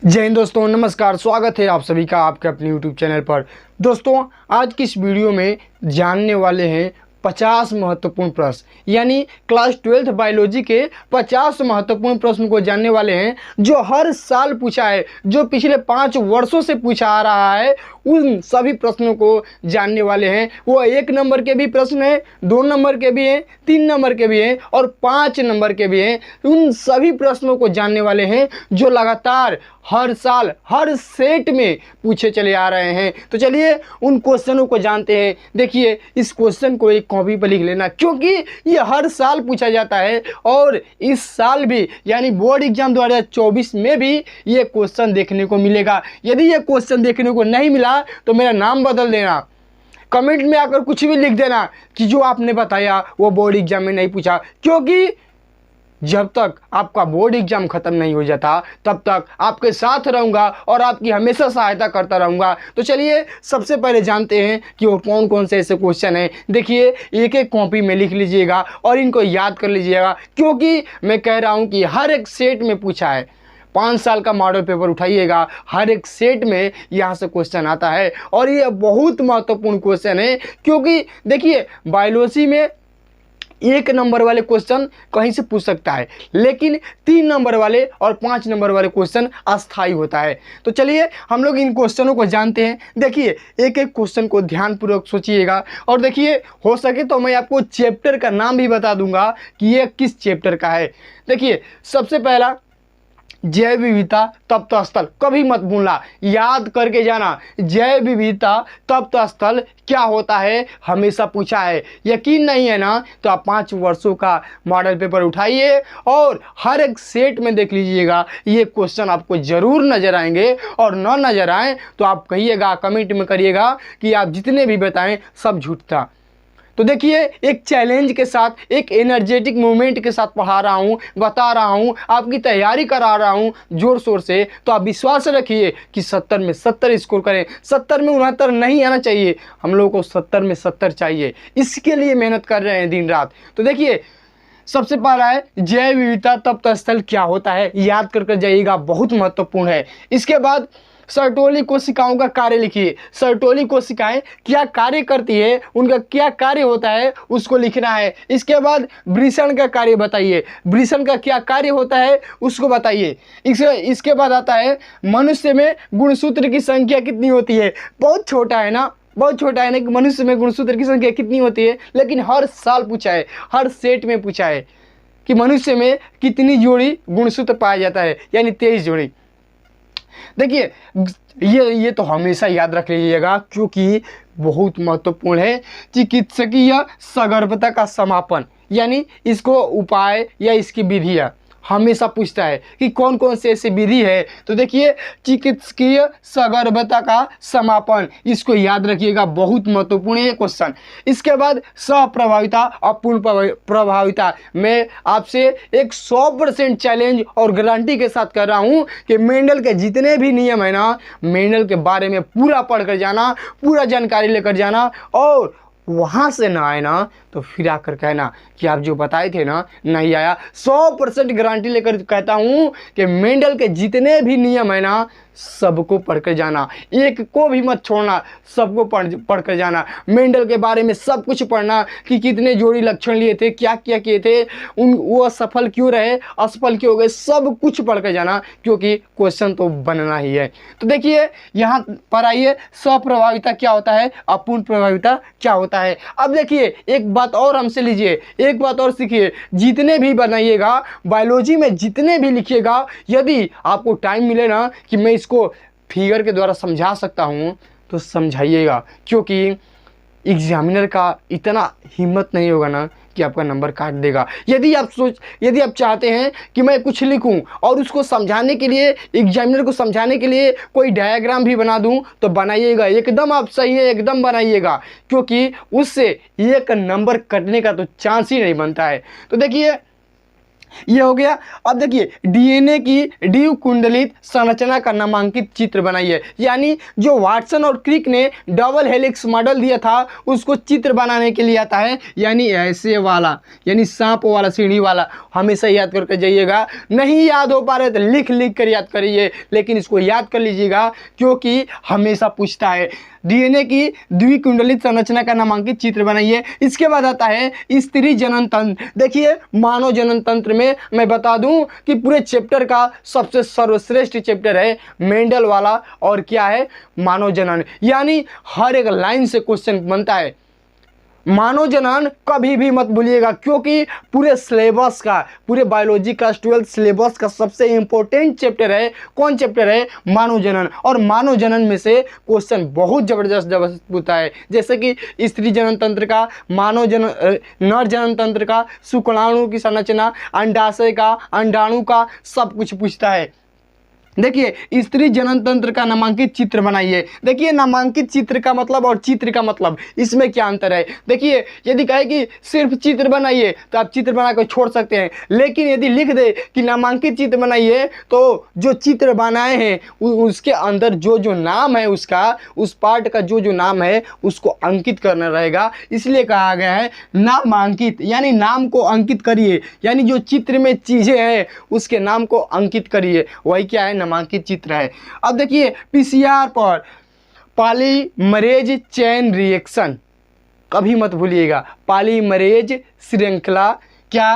जय हिंद दोस्तों, नमस्कार। स्वागत है आप सभी का आपके अपने YouTube चैनल पर। दोस्तों, आज की इस वीडियो में जानने वाले हैं 50 महत्वपूर्ण प्रश्न, यानी क्लास 12th बायोलॉजी के 50 महत्वपूर्ण प्रश्न को जानने वाले हैं जो हर साल पूछा है, जो पिछले 5 वर्षों से पूछा आ रहा है। उन सभी प्रश्नों को जानने वाले हैं। वो 1 नंबर के भी प्रश्न हैं, 2 नंबर के भी हैं, 3 नंबर के भी हैं और 5 नंबर के भी हैं। उन सभी प्रश्नों को जानने वाले हैं जो लगातार हर साल हर सेट में पूछे चले आ रहे हैं। तो चलिए उन क्वेश्चनों को जानते हैं। देखिए, इस क्वेश्चन को एक कॉपी पर लिख लेना, क्योंकि ये हर साल पूछा जाता है और इस साल भी यानी बोर्ड एग्जाम 2024 में भी ये क्वेश्चन देखने को मिलेगा। यदि ये क्वेश्चन देखने को नहीं मिला तो मेरा नाम बदल देना, कमेंट में आकर कुछ भी लिख देना कि जो आपने बताया वो बोर्ड एग्जाम में नहीं पूछा, क्योंकि जब तक आपका बोर्ड एग्जाम खत्म नहीं हो जाता तब तक आपके साथ रहूंगा और आपकी हमेशा सहायता करता रहूंगा। तो चलिए सबसे पहले जानते हैं कि वो कौन कौन से ऐसे क्वेश्चन हैं। देखिए, एक एक कॉपी में लिख लीजिएगा और इनको याद कर लीजिएगा, क्योंकि मैं कह रहा हूं कि हर एक सेट में पूछा है। 5 साल का मॉडल पेपर उठाइएगा, हर एक सेट में यहाँ से क्वेश्चन आता है और ये बहुत महत्वपूर्ण क्वेश्चन है। क्योंकि देखिए, बायोलॉजी में 1 नंबर वाले क्वेश्चन कहीं से पूछ सकता है, लेकिन 3 नंबर वाले और 5 नंबर वाले क्वेश्चन अस्थायी होता है। तो चलिए हम लोग इन क्वेश्चनों को जानते हैं। देखिए, एक एक क्वेश्चन को ध्यानपूर्वक सोचिएगा और देखिए, हो सके तो मैं आपको चैप्टर का नाम भी बता दूंगा कि ये किस चैप्टर का है। देखिए, सबसे पहला जैव विविधता तप्त स्थल, कभी मत भूलना, याद करके जाना। जैव विविधता तप्त स्थल क्या होता है, हमेशा पूछा है। यकीन नहीं है ना, तो आप 5 वर्षों का मॉडल पेपर उठाइए और हर एक सेट में देख लीजिएगा, ये क्वेश्चन आपको जरूर नजर आएंगे। और न नजर आए तो आप कहिएगा, कमेंट में करिएगा कि आप जितने भी बताएं सब झूठ था। तो देखिए, एक चैलेंज के साथ, एक एनर्जेटिक मूवमेंट के साथ पढ़ा रहा हूँ, बता रहा हूँ, आपकी तैयारी करा रहा हूँ जोर शोर से। तो आप विश्वास रखिए कि 70 में 70 स्कोर करें। 70 में 69 नहीं आना चाहिए, हम लोगों को 70 में 70 चाहिए। इसके लिए मेहनत कर रहे हैं दिन रात। तो देखिए, सबसे पहला है जैव विविधता तप्त स्थल क्या होता है, याद कर जाइएगा, बहुत महत्वपूर्ण है। इसके बाद सर्टोली कोशिकाओं का कार्य लिखिए। सर्टोली कोशिकाएं क्या कार्य करती है, उनका क्या कार्य होता है, उसको लिखना है। इसके बाद वृषण का कार्य बताइए, वृषण का क्या कार्य होता है उसको बताइए। इसके बाद आता है मनुष्य में गुणसूत्र की संख्या कितनी होती है। बहुत छोटा है ना, बहुत छोटा है ना कि मनुष्य में गुणसूत्र की संख्या कितनी होती है, लेकिन हर साल पूछा है, हर सेट में पूछा है कि मनुष्य में कितनी जोड़ी गुणसूत्र पाया जाता है, यानी 23 जोड़ी। देखिए, ये तो हमेशा याद रख लीजिएगा, क्योंकि बहुत महत्वपूर्ण है। चिकित्सकीय सगर्भता का समापन, यानी इसको उपाय या इसकी विधियाँ हमेशा पूछता है कि कौन कौन से ऐसी विधि है। तो देखिए, चिकित्सकीय सगर्भता का समापन, इसको याद रखिएगा, बहुत महत्वपूर्ण है ये क्वेश्चन। इसके बाद सहप्रभाविता और पूर्ण प्रभाविता, मैं आपसे एक 100% चैलेंज और गारंटी के साथ कर रहा हूँ कि मेंडल के जितने भी नियम है ना, मेंडल के बारे में पूरा पढ़ कर जाना, पूरा जानकारी लेकर जाना, और वहाँ से ना आए ना तो फिर आकर कहना कि आप जो बताए थे ना नहीं आया। 100% गारंटी लेकर कहता हूँ कि मेंडल के जितने भी नियम है ना, सबको पढ़कर जाना, एक को भी मत छोड़ना, सबको पढ़कर जाना। मेंडल के बारे में सब कुछ पढ़ना कि कितने जोड़ी लक्षण लिए थे, क्या क्या किए थे, वो असफल क्यों रहे, असफल क्यों हो गए, सब कुछ पढ़कर जाना, क्योंकि क्वेश्चन तो बनना ही है। तो देखिए, यहाँ पर आइए, स्वप्रभाविता क्या होता है, अपूर्ण प्रभाविता क्या होता है। अब देखिए, एक बात और हमसे लीजिए, एक बात और सीखिए। जितने भी बनाइएगा बायोलॉजी में, जितने भी लिखिएगा, यदि आपको टाइम मिले ना कि मैं इसको फिगर के द्वारा समझा सकता हूँ तो समझाइएगा, क्योंकि एग्जामिनर का इतना हिम्मत नहीं होगा ना कि आपका नंबर काट देगा। यदि आप चाहते हैं कि मैं कुछ लिखूं और उसको समझाने के लिए, एग्जामिनर को समझाने के लिए कोई डायग्राम भी बना दूं, तो बनाइएगा, एकदम आप सही है, एकदम बनाइएगा, क्योंकि उससे 1 नंबर कटने का तो चांस ही नहीं बनता है। तो देखिए, ये हो गया। अब देखिए डीएनए की द्विकुंडलित संरचना का नामांकित चित्र बनाइए, यानी जो वाटसन और क्रिक ने डबल हेलिक्स मॉडल दिया था उसको चित्र बनाने के लिए आता है, यानी ऐसे वाला, यानी सांप वाला, सीढ़ी वाला। हमेशा याद करके जाइएगा, नहीं याद हो पा रहे तो लिख लिख कर याद करिए, लेकिन इसको याद कर लीजिएगा क्योंकि हमेशा पूछता है। डीएनए की द्विकुंडलित संरचना का नामांकित चित्र बनाइए। इसके बाद आता है स्त्री जनन तंत्र। देखिए मानव जनन तंत्र में मैं बता दूं कि पूरे चैप्टर का सबसे सर्वश्रेष्ठ चैप्टर है मेंडल वाला, और क्या है, मानव जनन। यानी हर एक लाइन से क्वेश्चन बनता है। मानव जनन कभी भी मत भूलिएगा क्योंकि पूरे सिलेबस का, पूरे बायोलॉजी क्लास 12 सिलेबस का सबसे इंपॉर्टेंट चैप्टर है। कौन चैप्टर है? मानव जनन। और मानव जनन में से क्वेश्चन बहुत जबरदस्त पूछता है, जैसे कि स्त्री जनन तंत्र का, मानव जनन, नर जनन तंत्र का, शुक्राणु की संरचना, अंडाशय का, अंडाणु का, सब कुछ पूछता है। देखिए स्त्री जनन तंत्र का नामांकित चित्र बनाइए। देखिए नामांकित चित्र का मतलब और चित्र का मतलब, इसमें क्या अंतर है? देखिए यदि कहे कि सिर्फ चित्र बनाइए तो आप चित्र बनाकर छोड़ सकते हैं, लेकिन यदि लिख दे कि नामांकित चित्र बनाइए तो जो चित्र बनाए हैं उसके अंदर जो जो नाम है उसका, उस पार्ट का जो जो नाम है उसको अंकित करना रहेगा। इसलिए कहा गया है नामांकित, यानी नाम को अंकित करिए, यानी जो चित्र में चीज़ें हैं उसके नाम को अंकित करिए, वही क्या है, नामांकित चित्र है। अब देखिए पीसीआर पर पॉलीमरेज चेन रिएक्शन, कभी मत भूलिएगा, पॉलीमरेज श्रृंखला, क्या,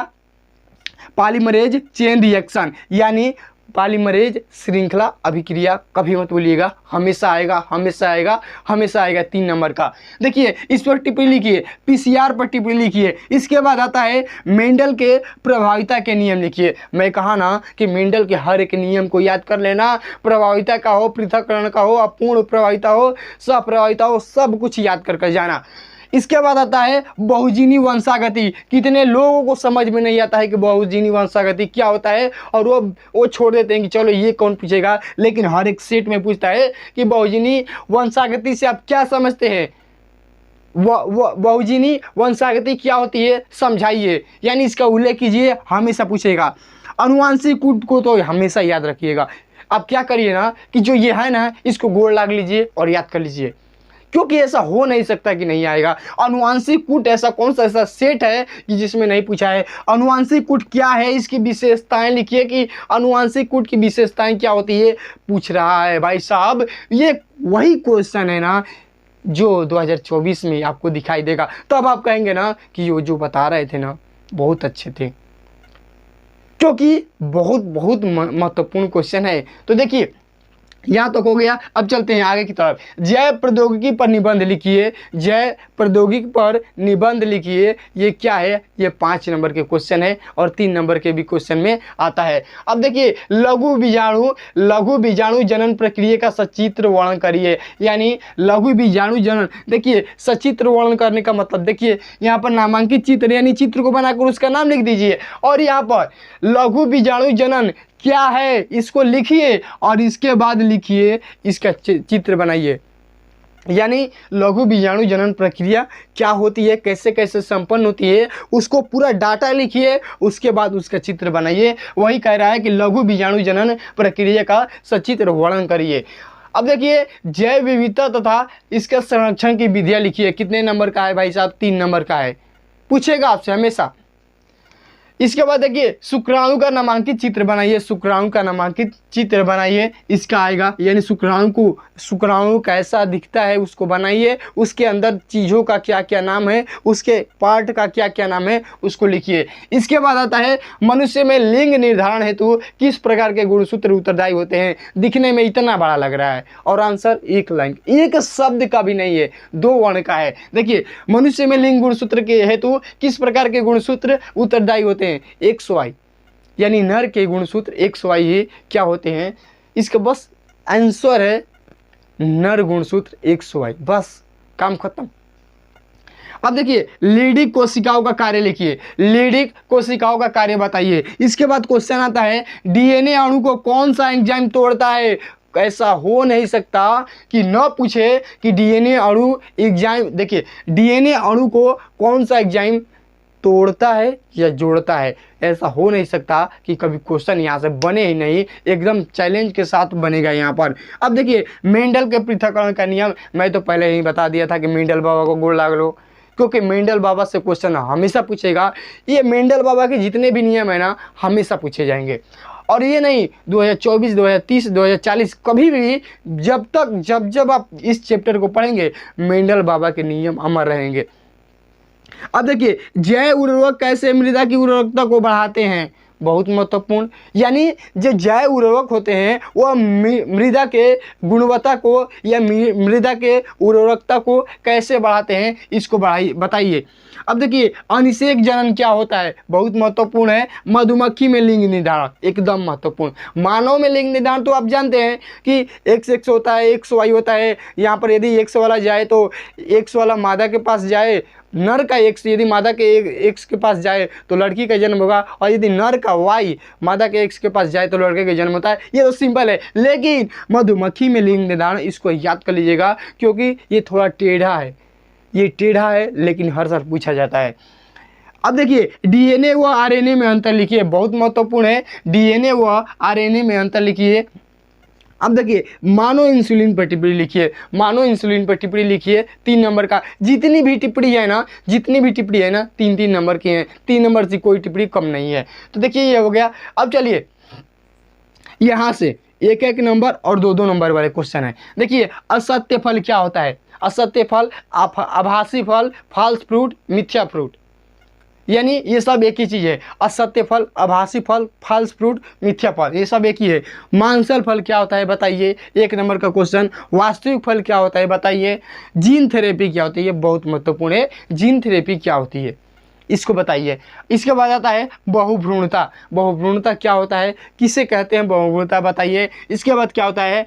पॉलीमरेज चेन रिएक्शन, यानी पॉलीमरेज श्रृंखला अभिक्रिया, कभी मत भूलिएगा, हमेशा आएगा, हमेशा आएगा, हमेशा आएगा 3 नंबर का। देखिए इस पर टिप्पणी लिखिए, पीसीआर पर टिप्पणी लिखिए। इसके बाद आता है मेंडल के प्रभाविता के नियम लिखिए। मैं कहा ना कि मेंडल के हर एक नियम को याद कर लेना, प्रभाविता का हो, पृथक्करण का हो, अपूर्ण प्रभाविता हो, सप्रभाविता हो, सब कुछ याद करके जाना। इसके बाद आता है बहुजीनी वंशागति। कितने लोगों को समझ में नहीं आता है कि बहुजीनी वंशागति क्या होता है, और वो छोड़ देते हैं कि चलो ये कौन पूछेगा, लेकिन हर एक सेट में पूछता है कि बहुजीनी वंशागति से आप क्या समझते हैं, बहुजीनी वंशागति क्या होती है समझाइए, यानी इसका उल्लेख कीजिए, हमेशा पूछेगा। अनुवांशिक कूट को तो हमेशा याद रखिएगा। आप क्या करिए ना कि जो ये है ना इसको गोड़ लाग लीजिए और याद कर लीजिए, क्योंकि ऐसा हो नहीं सकता कि नहीं आएगा। अनुवांशिक कूट ऐसा कौन सा ऐसा सेट है कि जिसमें नहीं पूछा है। अनुवांशिक कूट क्या है, इसकी विशेषताएं लिखिए कि अनुवांशिक कूट की विशेषताएं क्या होती है, पूछ रहा है भाई साहब। ये वही क्वेश्चन है ना जो 2024 में आपको दिखाई देगा, तब आप कहेंगे ना कि वो जो बता रहे थे ना बहुत अच्छे थे, क्योंकि बहुत बहुत महत्वपूर्ण क्वेश्चन है। तो देखिए यहाँ तक हो गया। अब चलते हैं आगे की तरफ। जैव प्रौद्योगिकी पर निबंध लिखिए, जैव प्रौद्योगिकी पर निबंध लिखिए। ये क्या है, ये 5 नंबर के क्वेश्चन है और 3 नंबर के भी क्वेश्चन में आता है। अब देखिए लघु बीजाणु जनन प्रक्रिया का सचित्र वर्णन करिए, यानी लघु बीजाणु जनन। देखिए सचित्र वर्णन करने का मतलब, देखिए यहाँ पर नामांकित चित्र, यानी चित्र को बनाकर उसका नाम लिख दीजिए, और यहाँ पर लघु बीजाणु जनन क्या है इसको लिखिए और इसके बाद लिखिए इसका चित्र बनाइए। यानी लघु बीजाणु जनन प्रक्रिया क्या होती है, कैसे कैसे संपन्न होती है, उसको पूरा डाटा लिखिए, उसके बाद उसका चित्र बनाइए। वही कह रहा है कि लघु बीजाणु जनन प्रक्रिया का सचित्र वर्णन करिए। अब देखिए जैव विविधता तथा इसके संरक्षण की विधियाँ लिखिए। कितने नंबर का है भाई साहब, 3 नंबर का है, पूछेगा आपसे हमेशा। इसके बाद देखिए शुक्राणु का नामांकित चित्र बनाइए, शुक्राणु का नामांकित चित्र बनाइए, इसका आएगा, यानी शुक्राणु कैसा दिखता है उसको बनाइए, उसके अंदर चीज़ों का क्या क्या नाम है, उसके पार्ट का क्या क्या नाम है उसको लिखिए। इसके बाद आता है मनुष्य में लिंग निर्धारण हेतु किस प्रकार के गुणसूत्र उत्तरदायी होते हैं। दिखने में इतना बड़ा लग रहा है और आंसर 1 लाइन, एक शब्द का भी नहीं है, 2 वर्ण का है। देखिए मनुष्य में लिंग गुणसूत्र के हेतु किस प्रकार के गुणसूत्र उत्तरदायी होते हैं, XY, यानी नर के गुणसूत्र XY ही क्या होते हैं। इसका बस आंसर है नर गुणसूत्र XY, बस काम खत्म। अब देखिए लीडिक कोशिकाओं का कार्य लिखिए, लीडिक कोशिकाओं का कार्य बताइए। इसके बाद क्वेश्चन आता है डीएनए अणु को कौन सा एंजाइम तोड़ता है। ऐसा हो नहीं सकता कि न पूछे कि डीएनए अणु एंजाइम, देखिए डीएनए अणु को कौन सा एंजाइम तोड़ता है या जोड़ता है। ऐसा हो नहीं सकता कि कभी क्वेश्चन यहाँ से बने ही नहीं, एकदम चैलेंज के साथ बनेगा यहाँ पर। अब देखिए मेंडल के पृथक्करण का नियम मैं तो पहले ही बता दिया था कि मेंडल बाबा को गोड़ लाग लो, क्योंकि मेंडल बाबा से क्वेश्चन हमेशा पूछेगा। ये मेंडल बाबा के जितने भी नियम है ना हमेशा पूछे जाएंगे, और ये नहीं 2024, 2030, 2040 कभी भी, जब आप इस चैप्टर को पढ़ेंगे मेंडल बाबा के नियम अमर रहेंगे। अब देखिए जैव उर्वरक कैसे मृदा की उर्वरकता को बढ़ाते हैं, बहुत महत्वपूर्ण। यानी जो जैव उर्वरक होते हैं वह मृदा के गुणवत्ता को या मृदा के उर्वरकता को कैसे बढ़ाते हैं, इसको बताइए। अब देखिए अनिषेक जनन क्या होता है, बहुत महत्वपूर्ण है। मधुमक्खी में लिंग निर्धारण एकदम महत्वपूर्ण। मानव में लिंग निर्धारण तो आप जानते हैं कि एक्स होता है, एक्स वाई होता है। यहाँ पर यदि एक्स वाला जाए तो एक्स वाला मादा के पास जाए, नर का एक्स यदि मादा के एक्स के पास जाए तो लड़की का जन्म होगा, और यदि नर का वाई मादा के एक्स के पास जाए तो लड़के का जन्म होता है। ये तो सिंपल है। लेकिन मधुमक्खी में लिंग निर्धारण, इसको याद कर लीजिएगा क्योंकि ये थोड़ा टेढ़ा है, ये टेढ़ा है लेकिन हर साल पूछा जाता है। अब देखिए डीएनए व आरएनए में अंतर लिखिए, बहुत महत्वपूर्ण है। डीएनए व आरएनए में अंतर लिखिए। अब देखिए मानो इंसुलिन पर टिप्पणी लिखिए, मानो इंसुलिन पर टिप्पणी लिखिए 3 नंबर का। जितनी भी टिप्पणी है ना 3-3 नंबर की हैं, 3 नंबर से कोई टिप्पणी कम नहीं है। तो देखिए ये हो गया। अब चलिए यहाँ से 1-1 नंबर और 2-2 नंबर वाले क्वेश्चन है। देखिए असत्य फल क्या होता है, असत्य फल, आभासी फल, फॉल्स फ्रूट, मिथ्या फ्रूट, यानी ये सब एक ही चीज़ है। असत्य फल, आभासी फल, फॉल्स फ्रूट, मिथ्या फल, ये सब एक ही है। मांसल फल क्या होता है बताइए, 1 नंबर का क्वेश्चन। वास्तविक फल क्या होता है बताइए। जीन थेरेपी क्या होती है, बहुत महत्वपूर्ण है। जीन थेरेपी क्या होती है इसको बताइए। इसके बाद आता है बहुभ्रूणता। बहुभ्रूणता क्या होता है, किसे कहते हैं बहुभ्रूणता बताइए। इसके बाद क्या होता है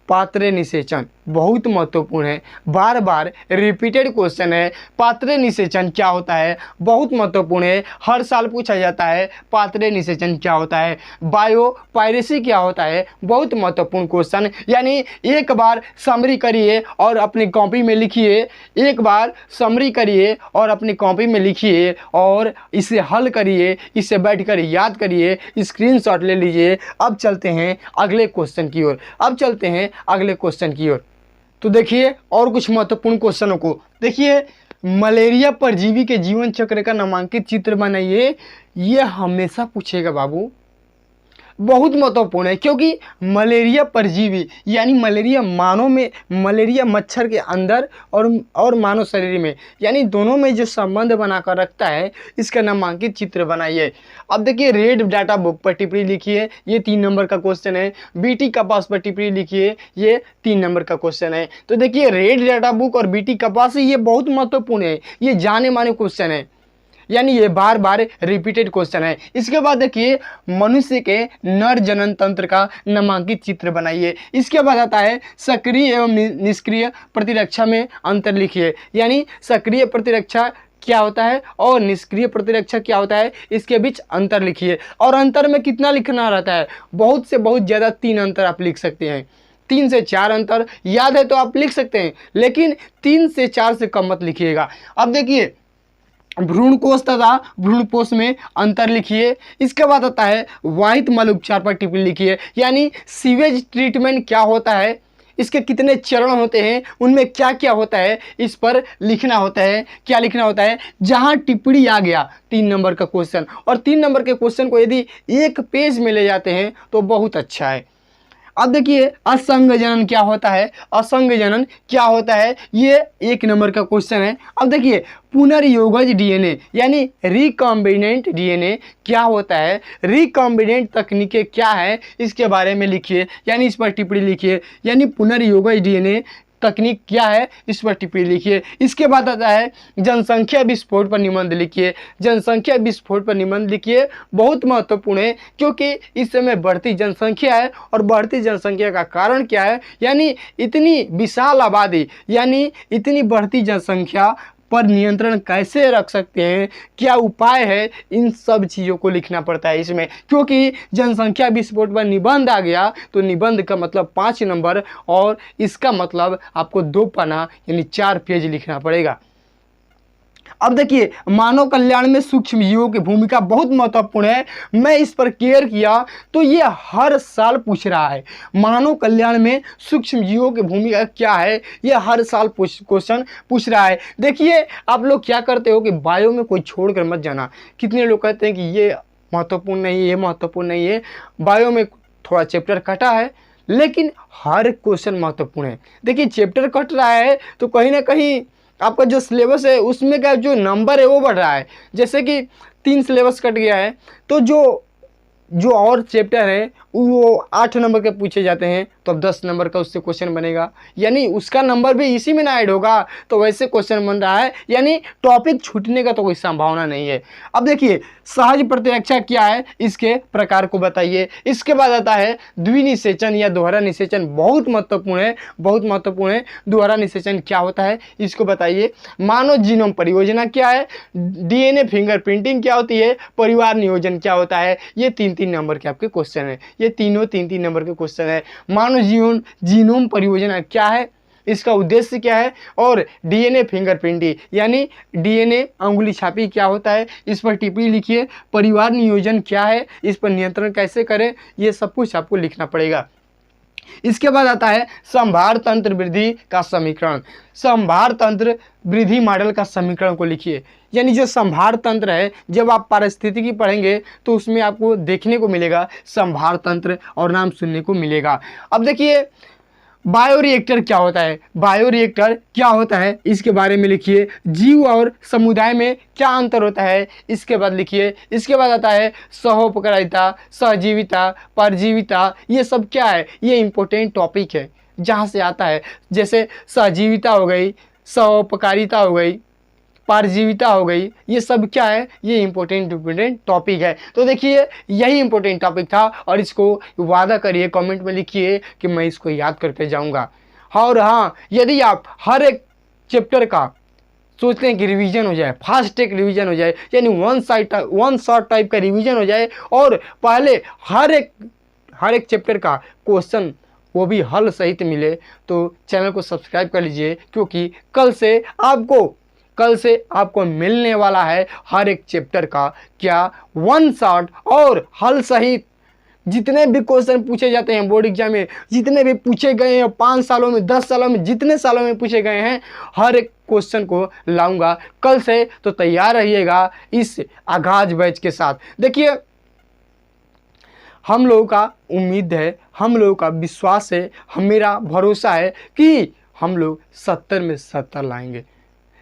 पात्र निषेचन, बहुत महत्वपूर्ण है, बार बार रिपीटेड क्वेश्चन है। पात्र निषेचन क्या होता है, बहुत महत्वपूर्ण है, हर साल पूछा जाता है। पात्र निषेचन क्या होता है। बायो पायरेसी क्या होता है, बहुत महत्वपूर्ण क्वेश्चन। यानी एक बार समरी करिए और अपनी कॉपी में लिखिए, एक बार समरी करिए और अपनी कॉपी में लिखिए और इसे हल करिए, इसे बैठकर याद करिए, स्क्रीनशॉट ले लीजिए। अब चलते हैं अगले क्वेश्चन की ओर, अब चलते हैं अगले क्वेश्चन की ओर। तो देखिए और कुछ महत्वपूर्ण क्वेश्चनों को देखिए। मलेरिया परजीवी के जीवन चक्र का नामांकित चित्र बनाइए, ये हमेशा पूछेगा बाबू, बहुत महत्वपूर्ण है। क्योंकि मलेरिया परजीवी यानी मलेरिया मानव में, मलेरिया मच्छर के अंदर और मानव शरीर में, यानी दोनों में जो संबंध बनाकर रखता है, इसका नामांकित चित्र बनाइए। अब देखिए रेड डाटा बुक पर टिप्पणी लिखिए, ये 3 नंबर का क्वेश्चन है। बीटी कपास पर टिप्पणी लिखिए, ये 3 नंबर का क्वेश्चन है। तो देखिए रेड डाटा बुक और बीटी कपास ये बहुत महत्वपूर्ण है, ये जाने माने क्वेश्चन है, यानी ये बार बार रिपीटेड क्वेश्चन है। इसके बाद देखिए मनुष्य के नर जनन तंत्र का नामांकित चित्र बनाइए। इसके बाद आता है सक्रिय एवं निष्क्रिय प्रतिरक्षा में अंतर लिखिए, यानी सक्रिय प्रतिरक्षा क्या होता है और निष्क्रिय प्रतिरक्षा क्या होता है, इसके बीच अंतर लिखिए। और अंतर में कितना लिखना रहता है, बहुत से बहुत ज़्यादा 3 अंतर आप लिख सकते हैं, 3 से 4 अंतर याद है तो आप लिख सकते हैं, लेकिन 3 से 4 से कम मत लिखिएगा। अब देखिए भ्रूणकोश तथा भ्रूणपोष में अंतर लिखिए। इसके बाद आता है वाहित मल उपचार पर टिप्पणी लिखिए, यानी सीवेज ट्रीटमेंट क्या होता है, इसके कितने चरण होते हैं, उनमें क्या क्या होता है, इस पर लिखना होता है। क्या लिखना होता है, जहां टिप्पणी आ गया 3 नंबर का क्वेश्चन, और 3 नंबर के क्वेश्चन को यदि 1 पेज में ले जाते हैं तो बहुत अच्छा है। अब देखिए असंग जनन क्या होता है, असंग जनन क्या होता है, ये 1 नंबर का क्वेश्चन है। अब देखिए पुनर्योगज डीएनए यानी रिकॉम्बिनेंट डीएनए क्या होता है, रिकॉम्बिनेंट तकनीकें क्या है, इसके बारे में लिखिए, यानी इस पर टिप्पणी लिखिए। यानी पुनर्योगज डीएनए तकनीक क्या है, इस पर टिप्पणी लिखिए। इसके बाद आता है जनसंख्या विस्फोट पर निबंध लिखिए, जनसंख्या विस्फोट पर निबंध लिखिए, बहुत महत्वपूर्ण है क्योंकि इस समय बढ़ती जनसंख्या है और बढ़ती जनसंख्या का कारण क्या है, यानी इतनी विशाल आबादी, यानी इतनी बढ़ती जनसंख्या पर नियंत्रण कैसे रख सकते हैं, क्या उपाय है, इन सब चीज़ों को लिखना पड़ता है इसमें। क्योंकि जनसंख्या विस्फोट पर निबंध आ गया तो निबंध का मतलब 5 नंबर और इसका मतलब आपको 2 पन्ना यानी 4 पेज लिखना पड़ेगा। अब देखिए, मानव कल्याण में सूक्ष्म जीवों की भूमिका बहुत महत्वपूर्ण है। मैं इस पर केयर किया तो ये हर साल पूछ रहा है। मानव कल्याण में सूक्ष्म जीवों की भूमिका क्या है, ये हर साल क्वेश्चन पूछ रहा है। देखिए, आप लोग क्या करते हो कि बायो में कोई छोड़कर मत जाना। कितने लोग कहते हैं कि ये महत्वपूर्ण नहीं है, ये महत्वपूर्ण नहीं है। बायो में थोड़ा चैप्टर कटा है, लेकिन हर क्वेश्चन महत्वपूर्ण है। देखिए, चैप्टर कट रहा है तो कहीं ना कहीं आपका जो सिलेबस है उसमें का जो नंबर है वो बढ़ रहा है। जैसे कि 3 सिलेबस कट गया है तो जो और चैप्टर है वो 8 नंबर के पूछे जाते हैं, तो अब 10 नंबर का उससे क्वेश्चन बनेगा, यानी उसका नंबर भी इसी में ना ऐड होगा, तो वैसे क्वेश्चन बन रहा है, यानी टॉपिक छूटने का तो कोई संभावना नहीं है। अब देखिए, सहज प्रतिरक्षा क्या है, इसके प्रकार को बताइए। इसके बाद आता है द्विनिषेचन या दोहरा निषेचन। बहुत महत्वपूर्ण है, बहुत महत्वपूर्ण है। दोहरा निषेचन क्या होता है इसको बताइए। मानव जीनोम परियोजना क्या है, डीएनए फिंगरप्रिंटिंग क्या होती है, परिवार नियोजन क्या होता है। ये 3-3 नंबर के आपके क्वेश्चन है, ये तीनों 3-3 नंबर के क्वेश्चन है। मानव जीनोम परियोजना क्या है, इसका उद्देश्य क्या है, और डीएनए फिंगरप्रिंटिंग यानी डीएनए अंगुली छापी क्या होता है, इस पर टिप्पणी लिखिए। परिवार नियोजन क्या है, इस पर नियंत्रण कैसे करें, ये सब कुछ आपको लिखना पड़ेगा। इसके बाद आता है संभार तंत्र वृद्धि का समीकरण। संभार तंत्र वृद्धि मॉडल का समीकरण को लिखिए। यानी जो संभार तंत्र है, जब आप पारिस्थितिकी पढ़ेंगे तो उसमें आपको देखने को मिलेगा संभार तंत्र और नाम सुनने को मिलेगा। अब देखिए, बायोरिएक्टर क्या होता है, बायोरिएक्टर क्या होता है इसके बारे में लिखिए। जीव और समुदाय में क्या अंतर होता है, इसके बाद लिखिए। इसके बाद आता है सहोपकारिता, सहजीविता, परजीविता। ये सब क्या है, ये इंपॉर्टेंट टॉपिक है जहाँ से आता है। जैसे सहजीविता हो गई, सहोपकारिता हो गई, परजीविता हो गई, ये सब क्या है, ये इंपॉर्टेंट टॉपिक है। तो देखिए, यही इंपॉर्टेंट टॉपिक था और इसको वादा करिए, कमेंट में लिखिए कि मैं इसको याद करके जाऊंगा। और हाँ, यदि आप हर एक चैप्टर का सोचते हैं कि रिवीजन हो जाए, फास्ट ट्रैक रिवीजन हो जाए, यानी वन शॉट टाइप का रिवीजन हो जाए और पहले हर एक चैप्टर का क्वेश्चन वो भी हल सहित मिले, तो चैनल को सब्सक्राइब कर लीजिए, क्योंकि कल से आपको मिलने वाला है हर एक चैप्टर का क्या, वन शॉट और हल सहित। जितने भी क्वेश्चन पूछे जाते हैं बोर्ड एग्जाम में, जितने भी पूछे गए हैं 5 सालों में, 10 सालों में, जितने सालों में पूछे गए हैं, हर एक क्वेश्चन को लाऊंगा कल से। तो तैयार रहिएगा इस आगाज बैच के साथ। देखिए, हम लोगों का उम्मीद है, हम लोगों का विश्वास है, मेरा भरोसा है कि हम लोग 70 में 70 लाएंगे।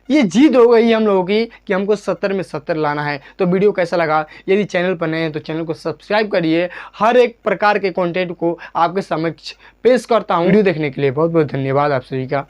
ये जिद हो गई हम लोगों की कि हमको 70 में 70 लाना है। तो वीडियो कैसा लगा, यदि चैनल पर नए हैं तो चैनल को सब्सक्राइब करिए। हर एक प्रकार के कंटेंट को आपके समक्ष पेश करता हूँ। वीडियो देखने के लिए बहुत बहुत धन्यवाद आप सभी का।